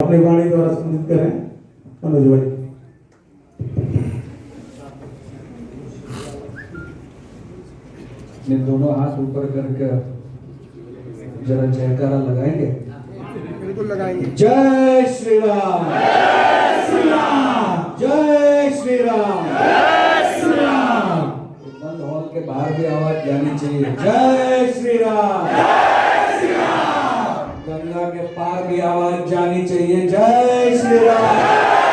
अपनी वाणी द्वारा संबोधित करें मनोज भाई। ने दोनों हाथ ऊपर करके जरा जयकारा लगाएंगे। बिल्कुल लगाएंगे। जय श्री राम, जय श्री राम, जय श्री राम, जय श्री राम। बंद हॉल के बाहर भी आवाज जानी चाहिए। जय श्री राम, जय श्री राम। गंगा के पार भी आवाज जानी चाहिए। जय श्री राम,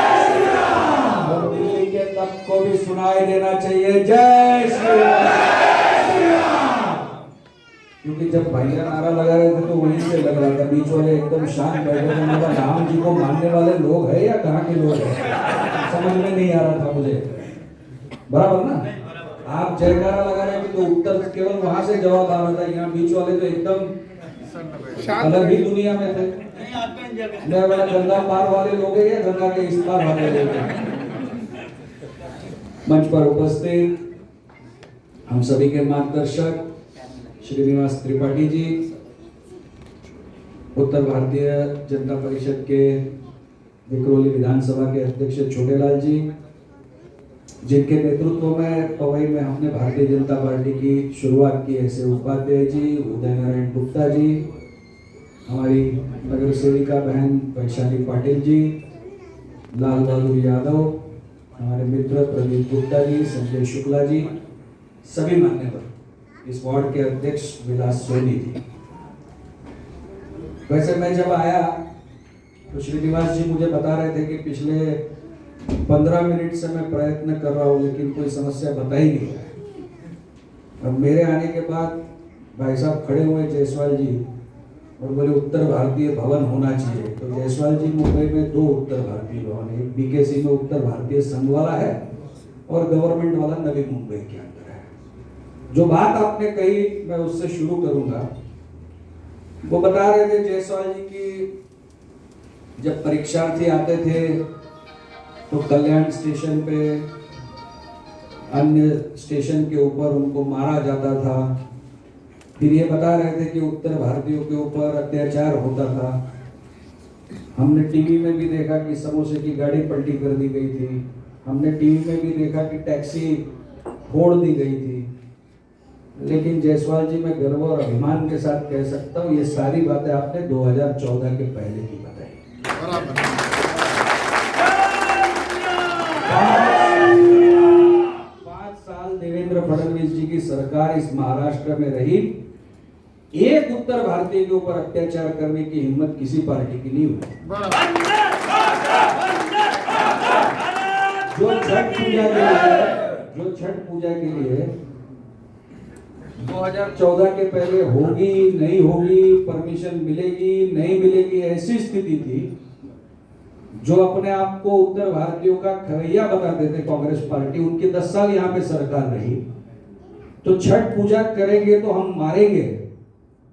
जय श्री राम। और दिल्ली के तट को भी सुनाई देना चाहिए। जय श्री राम, क्योंकि जब भैया नारा लगा रहे थे तो वहीं से लग रहा था, बीच वाले एकदम शांत बैठे थे। मतलब राम जी को मानने वाले लोग हैं या कहाँ के लोग हैं, समझ में नहीं आ रहा था मुझे। बराबर ना? आप जयकारा लगा रहे थे तो उत्तर केवल वहां से जवाब आ रहा था, यहाँ बीच वाले तो एकदम अलग ही दुनिया में थे। मैं बड़ा गंगा पार वाले लोग हैं या गंगा के इस पार वाले लोग हैं। मंच पर उपस्थित हम सभी के मार्गदर्शक श्रीनिवास त्रिपाठी जी, उत्तर भारतीय जनता परिषद के विक्रोली विधानसभा के अध्यक्ष छोटेलाल जी, जिनके नेतृत्व में पवई में हमने भारतीय जनता पार्टी की शुरुआत की, ऐसे उपाध्याय जी, उदय नारायण गुप्ता जी, हमारी नगर सेविका बहन वैशाली पाटिल जी, लाल बहादुर यादव, हमारे मित्र प्रदीप गुप्ता जी, संजय शुक्ला जी, सभी मान्यवर, इस वार्ड के अध्यक्ष विलास सोनी जी। वैसे मैं जब आया तो श्रीनिवास जी मुझे बता रहे थे कि पिछले 15 मिनट से मैं प्रयत्न कर रहा हूँ लेकिन कोई समस्या बता ही नहीं है। अब मेरे आने के बाद भाई साहब खड़े हुए जायसवाल जी और बोले उत्तर भारतीय भवन होना चाहिए। तो जायसवाल जी, मुंबई में 2 उत्तर भारतीय भवन है, एक बीकेसी में उत्तर भारतीय संघ वाला है और गवर्नमेंट वाला नवी मुंबई के अंदर है। जो बात आपने कही मैं उससे शुरू करूंगा। वो बता रहे थे जायसवाल जी की जब परीक्षार्थी आते थे तो कल्याण स्टेशन पे, अन्य स्टेशन के ऊपर उनको मारा जाता था। फिर ये बता रहे थे कि उत्तर भारतीयों के ऊपर अत्याचार होता था। हमने टीवी में भी देखा कि समोसे की गाड़ी पलटी कर दी गई थी। हमने टीवी में भी देखा कि टैक्सी फोड़ दी गई थी। लेकिन जायसवाल जी, मैं गर्व और अभिमान के साथ कह सकता हूँ ये सारी बातें आपने 2014 के पहले की बताई। 5 साल देवेंद्र फडणवीस जी की सरकार इस महाराष्ट्र में रही, एक उत्तर भारतीय के ऊपर अत्याचार करने की हिम्मत किसी पार्टी की नहीं हुई। जो छठ पूजा के लिए 2014 के पहले होगी नहीं होगी, परमिशन मिलेगी नहीं मिलेगी, ऐसी स्थिति थी। जो अपने आप को उत्तर भारतीयों का खवैया बताते थे कांग्रेस पार्टी, उनकी 10 साल यहाँ पे सरकार रही। तो छठ पूजा करेंगे तो हम मारेंगे,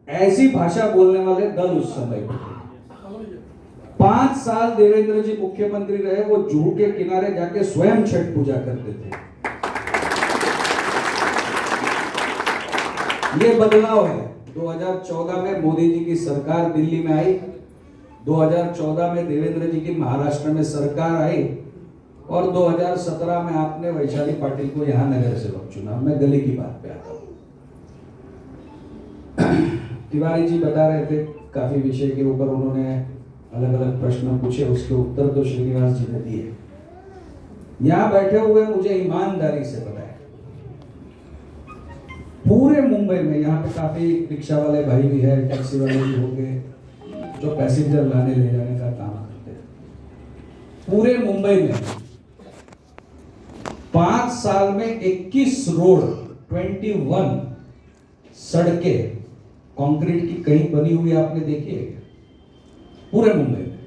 ऐसी भाषा बोलने वाले दल उस समय थे। 5 साल देवेंद्र जी मुख्यमंत्री रहे, वो जुहू के किनारे जाके स्वयं छठ पूजा करते थे। ये बदलाव है। 2014 में मोदी जी की सरकार दिल्ली में आई, 2014 में देवेंद्र जी की महाराष्ट्र में सरकार आई और 2017 में आपने वैशाली पाटिल को यहां नगर सेवक चुना। मैं गली की बात पे आता हूं। तिवारी जी बता रहे थे काफी विषय के ऊपर, उन्होंने अलग अलग प्रश्न पूछे, उसके उत्तर तो श्रीनिवास जी ने दिए। यहां बैठे हुए मुझे ईमानदारी से बताया, पूरे मुंबई में, यहाँ पे काफी रिक्शा वाले भाई भी है, टैक्सी वाले भी होंगे जो पैसेंजर लाने ले जाने का काम करते हैं। पूरे मुंबई में 5 साल में 21 रोड, 21 सड़कें कंक्रीट की कहीं बनी हुई आपने देखी है? पूरे मुंबई में।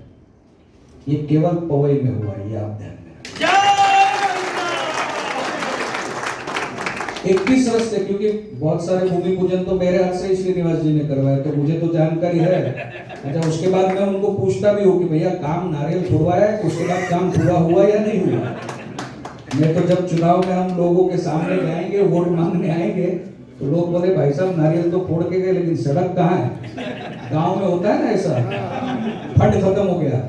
ये केवल पवई में हुआ है, ये आप ध्यान में। 21 रस्ते, क्योंकि बहुत सारे भूमि पूजन तो मेरे हाथ से ही श्रीनिवास जी ने करवाए, तो मुझे तो जानकारी है। अच्छा, उसके बाद मैं उनको पूछता भी हूँ कि भैया काम नारियल फुड़वाया है, उसके बाद काम पूरा हुआ या नहीं हुआ। मैं तो जब चुनाव में हम लोगों के सामने जाएंगे, वोट मांगने आएंगे, तो लोग बोले भाई साहब नारियल तो फोड़ के गए लेकिन सड़क कहाँ है? गांव में होता है ना ऐसा, फंड खत्म हो गया।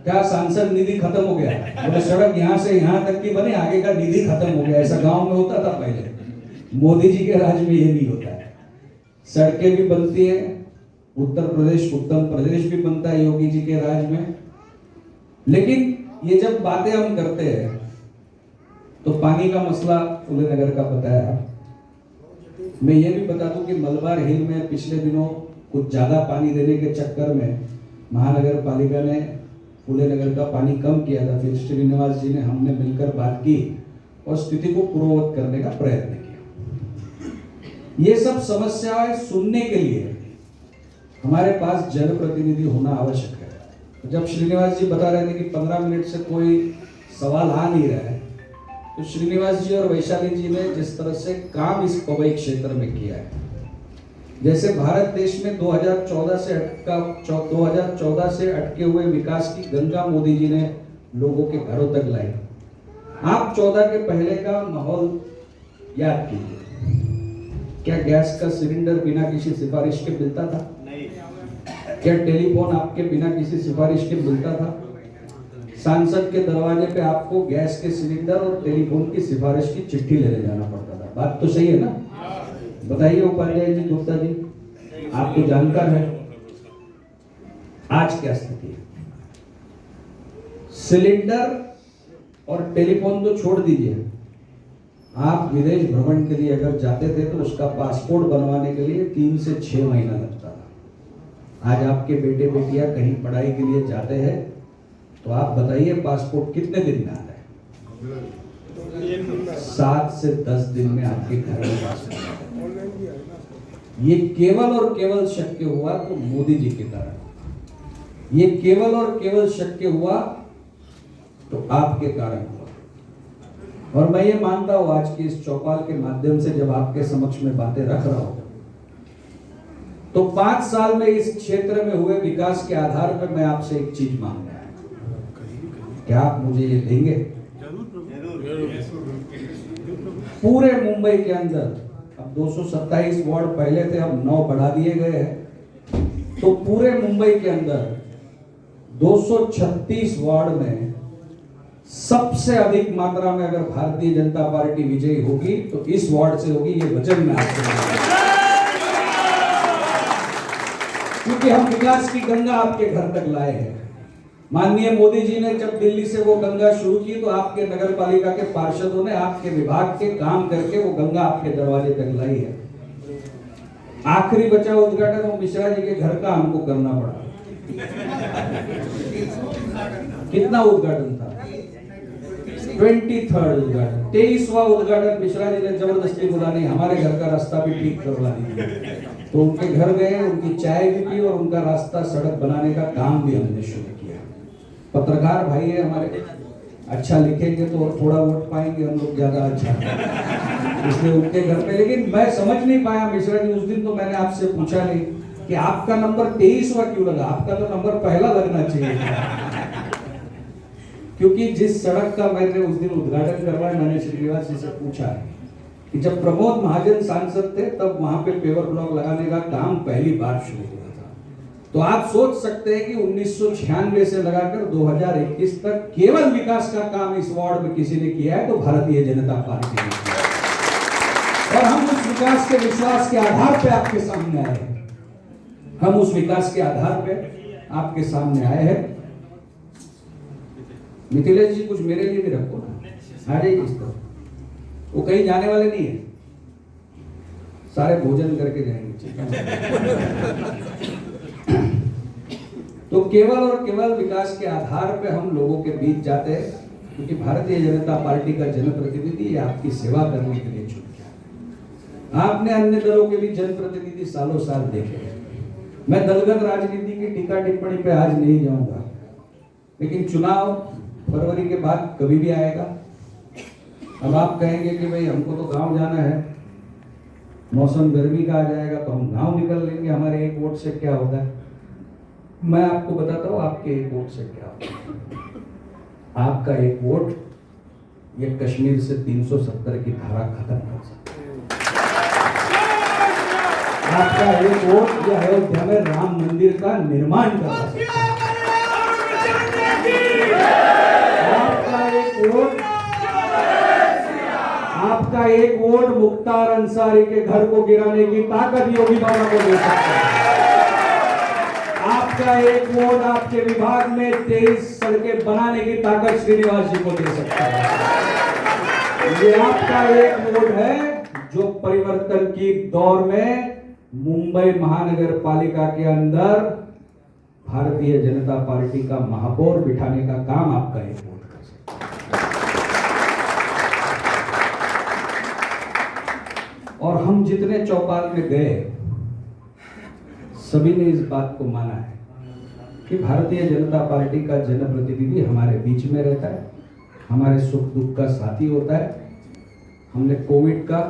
क्या सांसद निधि खत्म हो गया? बोले सड़क यहाँ से यहाँ तक की बने, आगे का निधि खत्म हो गया। ऐसा गांव में होता था पहले। मोदी जी के राज में ये नहीं होता है। सड़कें भी बनती है, उत्तर प्रदेश उत्तम प्रदेश भी बनता है योगी जी के राज में। लेकिन ये जब बातें हम करते हैं तो पानी का मसला फूले नगर का बताया। मैं ये भी बता दूं कि मलबार हिल में पिछले दिनों कुछ ज्यादा पानी देने के चक्कर में महानगर पालिका ने फूले नगर का पानी कम किया था। फिर श्रीनिवास जी ने हमने मिलकर बात की और स्थिति को पूर्ववत करने का प्रयत्न किया। ये सब समस्याएं सुनने के लिए हमारे पास जनप्रतिनिधि होना आवश्यक है। जब श्रीनिवास जी बता रहे थे कि 15 मिनट से कोई सवाल आ नहीं रहा है, तो श्रीनिवास जी और वैशाली जी ने जिस तरह से काम इस पवई क्षेत्र में किया है, जैसे भारत देश में 2014 से अटके हुए विकास की गंगा मोदी जी ने लोगों के घरों तक लाई। आप 14 के पहले का माहौल याद कीजिए। क्या गैस का सिलेंडर बिना किसी सिफारिश के मिलता था? नहीं। क्या टेलीफोन आपके बिना किसी सिफारिश के मिलता था? सांसद के दरवाजे पे आपको गैस के सिलेंडर और टेलीफोन की सिफारिश की चिट्ठी लेने जाना पड़ता था। बात तो सही है ना? बताइए उपाध्याय जी, गुप्ता जी, आपको जानकार है आज क्या स्थिति है? सिलेंडर और टेलीफोन तो छोड़ दीजिए, आप विदेश भ्रमण के लिए अगर जाते थे तो उसका पासपोर्ट बनवाने के लिए 3 से 6 महीना लगता था। आज आपके बेटे बेटियां कहीं पढ़ाई के लिए जाते हैं तो आप बताइए पासपोर्ट कितने दिन में आ रहा है? 7 से 10 दिन में आपके घर में पासपोर्ट। ये केवल और केवल शक्य हुआ तो मोदी जी के कारण। ये केवल और केवल शक्य हुआ तो आपके कारण हुआ। और मैं ये मानता हूं आज की इस चौपाल के माध्यम से जब आपके समक्ष में बातें रख रहा हूं तो 5 साल में इस क्षेत्र में हुए विकास के आधार पर मैं आपसे एक चीज मांग रहा हूं। क्या आप मुझे ये देंगे? पूरे मुंबई के अंदर अब 227 वार्ड पहले थे, अब 9 बढ़ा दिए गए हैं। तो पूरे मुंबई के अंदर 236 वार्ड में सबसे अधिक मात्रा में अगर भारतीय जनता पार्टी विजयी होगी तो इस वार्ड से होगी। ये वचन मैं आपसे देता हूं। क्योंकि हम विकास की गंगा आपके घर तक लाए हैं। माननीय मोदी जी ने जब दिल्ली से वो गंगा शुरू की तो आपके नगर पालिका के पार्षदों ने आपके विभाग के काम करके वो गंगा आपके दरवाजे तक लाई है। आखिरी बचा उद्घाटन वो मिश्रा जी के घर का हमको करना पड़ा। कितना उद्घाटन था? 23rd उद्घाटन, 23वां उद्घाटन मिश्रा जी ने जबरदस्ती बुला नहीं, हमारे घर का रास्ता भी ठीक करवा दिया। तो उनके घर गए, उनकी चाय भी पी और उनका रास्ता सड़क बनाने का काम भी हमने शुरू किया। पत्रकार भाई है हमारे, अच्छा लिखेंगे तो थोड़ा वोट पाएंगे हम लोग ज्यादा अच्छा, इसलिए उनके घर पे। लेकिन मैं समझ नहीं पाया मिश्रा जी, उस दिन तो मैंने आपसे पूछा नहीं कि आपका नंबर 23वां क्यों लगा? आपका तो नंबर पहला लगना चाहिए था। क्योंकि जिस सड़क का मैंने उस दिन उद्घाटन करवाया, मैंने श्रीनिवास जी से पूछा कि जब प्रमोद महाजन सांसद थे तब वहां पे पेवर ब्लॉक लगाने का काम पहली बार शुरू हुआ था। तो आप सोच सकते हैं कि 1996 से लगाकर 2021 तक केवल विकास का काम इस वार्ड में किसी ने किया है तो भारतीय जनता पार्टी ने किया। और हम उस विकास के विश्वास के आधार पे आपके सामने आए हैं। हम उस विकास के आधार पे आपके सामने आए हैं। मिथिलेश जी कुछ मेरे लिए भी रखो ना, आ जाइए इस तरफ। वो कहीं जाने वाले नहीं है, सारे भोजन करके जाएंगे। तो केवल और केवल विकास के आधार पे हम लोगों के बीच जाते हैं, क्योंकि भारतीय जनता पार्टी का जनप्रतिनिधि आपकी सेवा करने के लिए चुन गया। आपने अन्य दलों के भी जनप्रतिनिधि सालों साल देखे हैं। मैं दलगत राजनीति की टीका टिप्पणी पे आज नहीं जाऊंगा, लेकिन चुनाव फरवरी के बाद कभी भी आएगा। अब आप कहेंगे कि भाई हमको तो गांव जाना है, मौसम गर्मी का आ जाएगा तो हम गांव निकल लेंगे, हमारे एक वोट से क्या होता है? मैं आपको बताता हूँ आपके एक वोट से क्या होता है। आपका एक वोट ये कश्मीर से 370 की धारा खत्म कर सकता है। आपका एक वोट ये अयोध्या में राम मंदिर का निर्माण कर सकता है। एक वोट मुख्तार अंसारी के घर को गिराने की ताकत योगी बाबा को दे सकता है। आपका एक वोट आपके विभाग में 23 सड़कें बनाने की ताकत श्रीनिवास जी को दे सकता है। ये आपका एक वोट है जो परिवर्तन की दौर में मुंबई महानगर पालिका के अंदर भारतीय जनता पार्टी का महापौर बिठाने का काम आपका एक वोट कर सकता है। और हम जितने चौपाल में गए सभी ने इस बात को माना है कि भारतीय जनता पार्टी का जनप्रतिनिधि हमारे बीच में रहता है, हमारे सुख दुख का साथी होता है। हमने कोविड का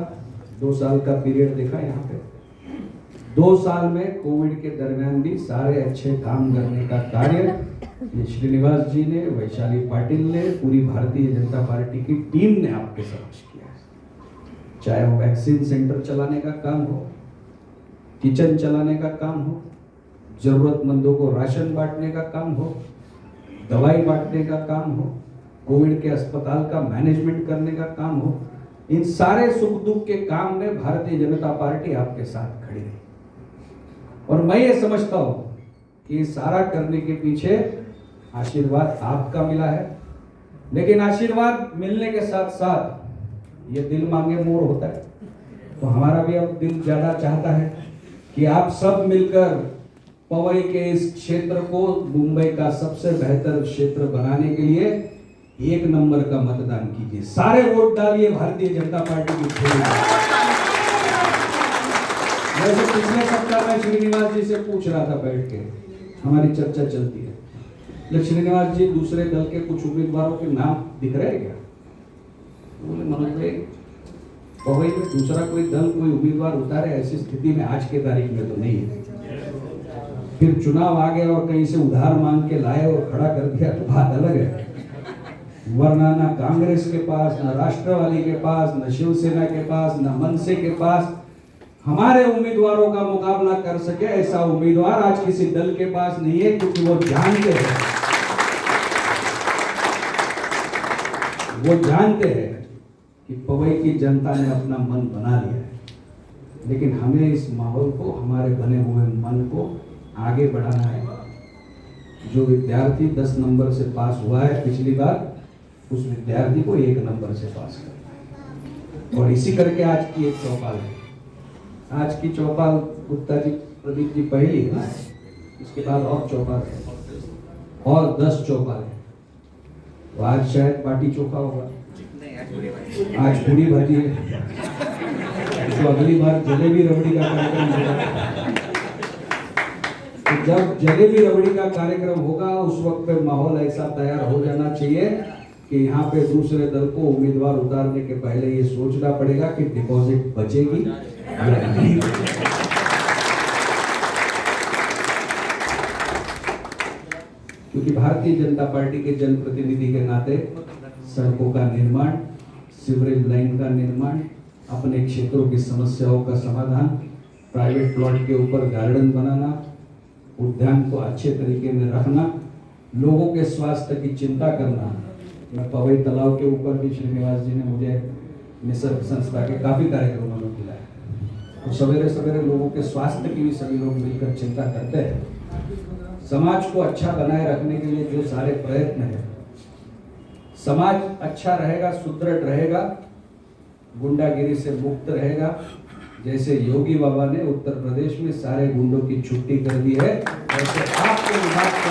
2 साल का पीरियड देखा यहाँ पे। 2 साल में कोविड के दरमियान भी सारे अच्छे काम करने का कार्य ये श्रीनिवास जी ने, वैशाली पाटिल ने, पूरी भारतीय जनता पार्टी की टीम ने आपके समक्ष किया है। चाहे वो वैक्सीन सेंटर चलाने का काम हो, किचन चलाने का काम हो, जरूरतमंदों को राशन बांटने का काम हो, दवाई बांटने का काम हो, कोविड के अस्पताल का मैनेजमेंट करने का काम हो, इन सारे सुख दुख के काम में भारतीय जनता पार्टी आपके साथ खड़ी है। और मैं ये समझता हूं कि सारा करने के पीछे आशीर्वाद आपका मिला है, लेकिन आशीर्वाद मिलने के साथ साथ ये दिल मांगे मोर होता है। तो हमारा भी अब दिल ज्यादा चाहता है कि आप सब मिलकर पवई के इस क्षेत्र को मुंबई का सबसे बेहतर क्षेत्र बनाने के लिए 1 नंबर का मतदान कीजिए। सारे वोट डालिए भारतीय जनता पार्टी की खेल में। वैसे पिछले सप्ताह में श्रीनिवास जी से पूछ रहा था, बैठ के हमारी चर्चा चलती है, लेकिन श्रीनिवास जी दूसरे दल के कुछ उम्मीदवारों के नाम दिख रहे हैं क्या? बोले मनोज भाई, पवई में दूसरा कोई दल कोई उम्मीदवार उतारे ऐसी स्थिति में आज के तारीख में तो नहीं है। फिर चुनाव आ गया और कहीं से उधार मांग के लाए और खड़ा कर दिया तो बात अलग है, वरना ना कांग्रेस के पास, ना राष्ट्रवादी के पास, ना शिवसेना के पास, ना मनसे के पास हमारे उम्मीदवारों का मुकाबला कर सके ऐसा उम्मीदवार आज किसी दल के पास नहीं है, क्योंकि वो जानते हैं कि पवई की जनता ने अपना मन बना लिया है। लेकिन हमें इस माहौल को, हमारे बने हुए मन को आगे बढ़ाना है। जो विद्यार्थी 10 नंबर से पास हुआ है पिछली बार, उस विद्यार्थी को 1 नंबर से पास करना है। और इसी करके आज की एक चौपाल है। आज की चौपाल गुप्ता जी, प्रदीप जी पहली है, इसके बाद और चौपाल है और 10 चौपाल है। तो आज शायद बाटी चोखा होगा, आज पूरी भाजी है, तो अगली बार जलेबी रबड़ी का कार्यक्रम होगा। तो जब जलेबी रबड़ी का कार्यक्रम होगा उस वक्त पे माहौल ऐसा तैयार हो जाना चाहिए कि यहाँ पे दूसरे दल को उम्मीदवार उतारने के पहले ये सोचना पड़ेगा कि डिपॉजिट बचेगी या नहीं। क्योंकि भारतीय जनता पार्टी के जनप्रतिनिधि के नाते सड़कों का निर्माण, सीवरेज लाइन का निर्माण, अपने क्षेत्रों की समस्याओं का समाधान, प्राइवेट प्लॉट के ऊपर गार्डन बनाना, उद्यान को अच्छे तरीके में रखना, लोगों के स्वास्थ्य की चिंता करना। मैं पवई तालाब के ऊपर भी श्रीनिवास जी ने मुझे निसर्ग संस्था के काफी कार्यक्रमों में बुलाया। तो सवेरे सवेरे लोगों के स्वास्थ्य की भी सभी लोग मिलकर चिंता करते हैं। समाज को अच्छा बनाए रखने के लिए जो सारे प्रयत्न है, समाज अच्छा रहेगा, सुदृढ़ रहेगा, गुंडागिरी से मुक्त रहेगा। जैसे योगी बाबा ने उत्तर प्रदेश में सारे गुंडों की छुट्टी कर दी है, वैसे आपके विभाग के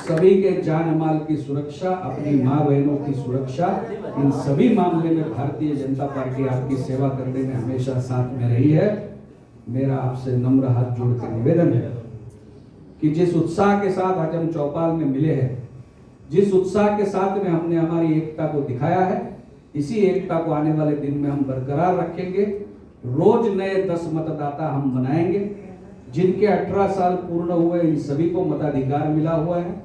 सभी के जान माल की सुरक्षा, अपनी माँ बहनों की सुरक्षा, इन सभी मामले में भारतीय जनता पार्टी आपकी सेवा करने में हमेशा साथ में रही है। मेरा आपसे नम्र हाथ जोड़ कर निवेदन है कि जिस उत्साह के साथ आज हम चौपाल में मिले हैं, जिस उत्साह के साथ में हमने हमारी एकता को दिखाया है, इसी एकता को आने वाले दिन में हम बरकरार रखेंगे। रोज नए 10 मतदाता हम बनाएंगे। जिनके 18 साल पूर्ण हुए इन सभी को मताधिकार मिला हुआ है।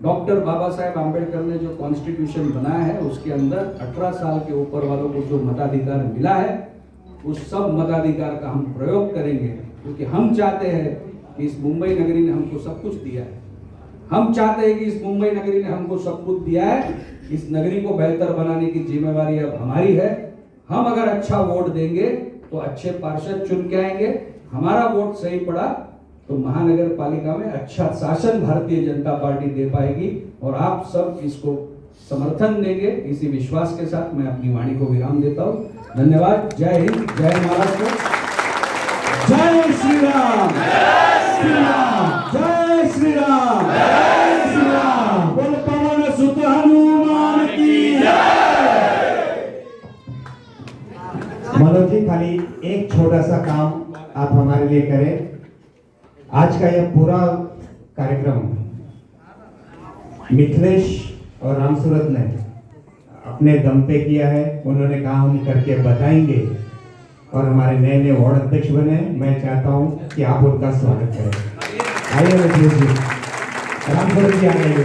डॉक्टर बाबा साहेब आम्बेडकर ने जो कॉन्स्टिट्यूशन बनाया है उसके अंदर 18 साल के ऊपर वालों को जो मताधिकार मिला है उस सब मताधिकार का हम प्रयोग करेंगे, क्योंकि हम चाहते हैं कि इस मुंबई नगरी ने हमको सब कुछ दिया है। हम चाहते हैं कि इस मुंबई नगरी ने हमको सब कुछ दिया है, इस नगरी को बेहतर बनाने की जिम्मेवारी अब हमारी है। हम अगर अच्छा वोट देंगे तो अच्छे पार्षद चुन के आएंगे, हमारा वोट सही पड़ा तो महानगर पालिका में अच्छा शासन भारतीय जनता पार्टी दे पाएगी और आप सब इसको समर्थन देंगे। इसी विश्वास के साथ मैं अपनी वाणी को विराम देता हूँ। धन्यवाद। जय हिंद, जय महाराष्ट्र, जय श्री राम, श्री राम, जय श्री राम, जय श्री राम। बोल पवन सुत हनुमान की जय। मनोज जी, खाली एक छोटा सा काम आप हमारे लिए करें। आज का यह पूरा कार्यक्रम मिथिलेश और रामसूरत ने अपने दम पे किया है। उन्होंने कहा हम करके बताएंगे और हमारे नए नए वार्ड अध्यक्ष बने। मैं चाहता हूं कि आप उनका स्वागत करें। आइए मिथिलेश जी, रामसूरत जी आ जाइए।